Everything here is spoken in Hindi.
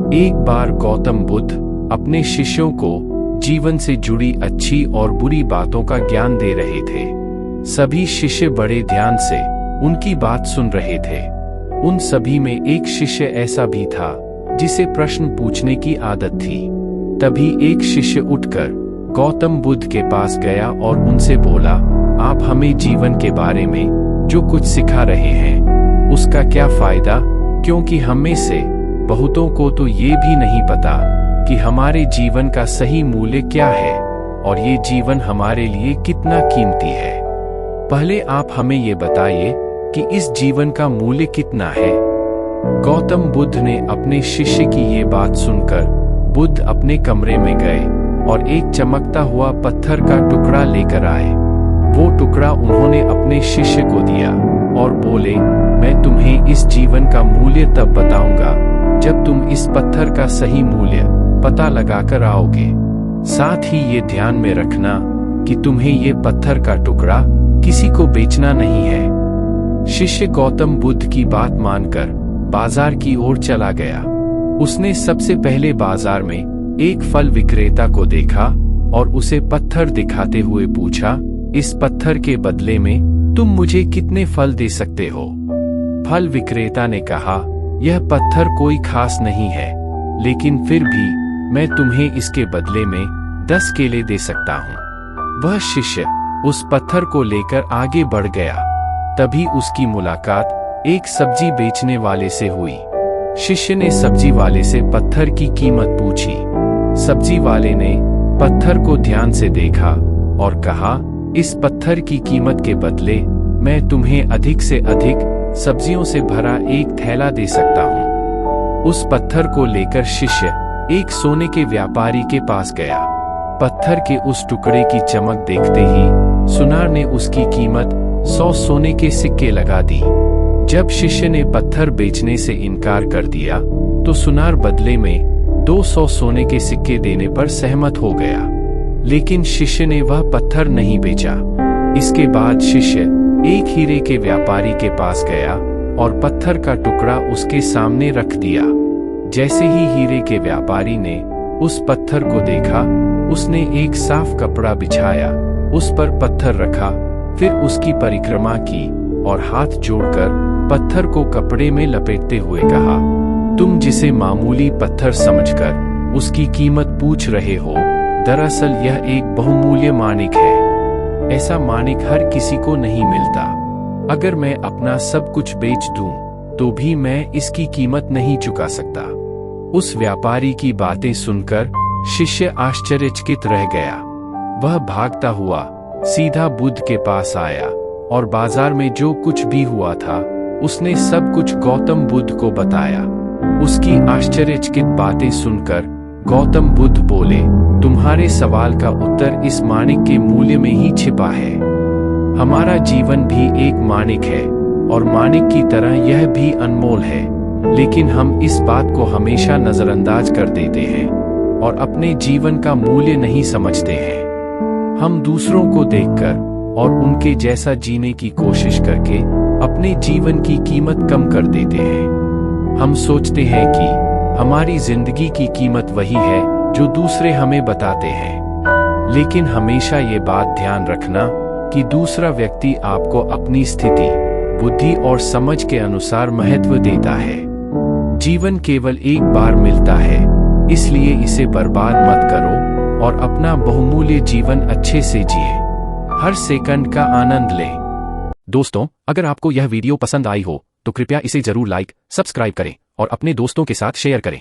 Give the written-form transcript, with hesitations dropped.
एक बार गौतम बुद्ध अपने शिष्यों को जीवन से जुड़ी अच्छी और बुरी बातों का ज्ञान दे रहे थे। सभी शिष्य बड़े ध्यान से उनकी बात सुन रहे थे। उन सभी में एक शिष्य ऐसा भी था जिसे प्रश्न पूछने की आदत थी। तभी एक शिष्य उठकर गौतम बुद्ध के पास गया और उनसे बोला, आप हमें जीवन के बारे में जो कुछ सिखा रहे हैं उसका क्या फायदा, क्योंकि हम में से बहुतों को तो ये भी नहीं पता कि हमारे जीवन का सही मूल्य क्या है और ये जीवन हमारे लिए कितना कीमती है। पहले आप हमें ये बताइए कि इस जीवन का मूल्य कितना है। गौतम बुद्ध ने अपने शिष्य की ये बात सुनकर बुद्ध अपने कमरे में गए और एक चमकता हुआ पत्थर का टुकड़ा लेकर आए। वो टुकड़ा उन्होंने अपने शिष्य को दिया और बोले, मैं तुम्हें इस जीवन का मूल्य तब बताऊंगा जब तुम इस पत्थर का सही मूल्य पता लगाकर आओगे। साथ ही ये ध्यान में रखना कि तुम्हें ये पत्थर का टुकड़ा किसी को बेचना नहीं है। शिष्य गौतम बुद्ध की बात मानकर बाजार की ओर चला गया। उसने सबसे पहले बाजार में एक फल विक्रेता को देखा और उसे पत्थर दिखाते हुए पूछा, इस पत्थर के बदले में तुम मुझे कितने फल दे सकते हो? फल विक्रेता ने कहा, यह पत्थर कोई खास नहीं है, लेकिन फिर भी मैं तुम्हें इसके बदले में 10 केले दे सकता हूँ। वह शिष्य उस पत्थर को लेकर आगे बढ़ गया। तभी उसकी मुलाकात एक सब्जी बेचने वाले से हुई। शिष्य ने सब्जी वाले से पत्थर की कीमत पूछी। सब्जी वाले ने पत्थर को ध्यान से देखा और कहा, इस पत्थर की कीमत के बदले मैं तुम्हें अधिक से अधिक सब्जियों से भरा एक थैला दे सकता हूँ। उस पत्थर को लेकर शिष्य एक सोने के व्यापारी के पास गया। पत्थर के उस टुकड़े की चमक देखते ही सुनार ने उसकी कीमत 100 सोने के सिक्के लगा दी। जब शिष्य ने पत्थर बेचने से इनकार कर दिया तो सुनार बदले में 200 सोने के सिक्के देने पर सहमत हो गया, लेकिन शिष्य ने वह पत्थर नहीं बेचा। इसके बाद शिष्य एक हीरे के व्यापारी के पास गया और पत्थर का टुकड़ा उसके सामने रख दिया। जैसे ही हीरे के व्यापारी ने उस पत्थर को देखा, उसने एक साफ कपड़ा बिछाया, उस पर पत्थर रखा, फिर उसकी परिक्रमा की और हाथ जोड़कर पत्थर को कपड़े में लपेटते हुए कहा, तुम जिसे मामूली पत्थर समझकर उसकी कीमत पूछ रहे हो, दरअसल यह एक बहुमूल्य माणिक है। ऐसा माणिक हर किसी को नहीं मिलता। अगर मैं अपना सब कुछ बेच दूं, तो भी मैं इसकी कीमत नहीं चुका सकता। उस व्यापारी की बातें सुनकर शिष्य आश्चर्यचकित रह गया। वह भागता हुआ सीधा बुद्ध के पास आया और बाजार में जो कुछ भी हुआ था उसने सब कुछ गौतम बुद्ध को बताया। उसकी आश्चर्यचकित बातें सुनकर गौतम बुद्ध बोले, तुम्हारे सवाल का उत्तर इस माणिक के मूल्य में ही छिपा है। हमारा जीवन भी एक माणिक है और माणिक की तरह यह भी अनमोल है, लेकिन हम इस बात को हमेशा नजरअंदाज कर देते हैं और अपने जीवन का मूल्य नहीं समझते हैं। हम दूसरों को देखकर और उनके जैसा जीने की कोशिश करके अपने जीवन की कीमत कम कर देते हैं। हम सोचते हैं कि हमारी जिंदगी की कीमत वही है जो दूसरे हमें बताते हैं, लेकिन हमेशा ये बात ध्यान रखना कि दूसरा व्यक्ति आपको अपनी स्थिति, बुद्धि और समझ के अनुसार महत्व देता है। जीवन केवल एक बार मिलता है, इसलिए इसे बर्बाद मत करो और अपना बहुमूल्य जीवन अच्छे से जिए। हर सेकंड का आनंद लें। दोस्तों, अगर आपको यह वीडियो पसंद आई हो तो कृपया इसे जरूर लाइक, सब्सक्राइब करें और अपने दोस्तों के साथ शेयर करें।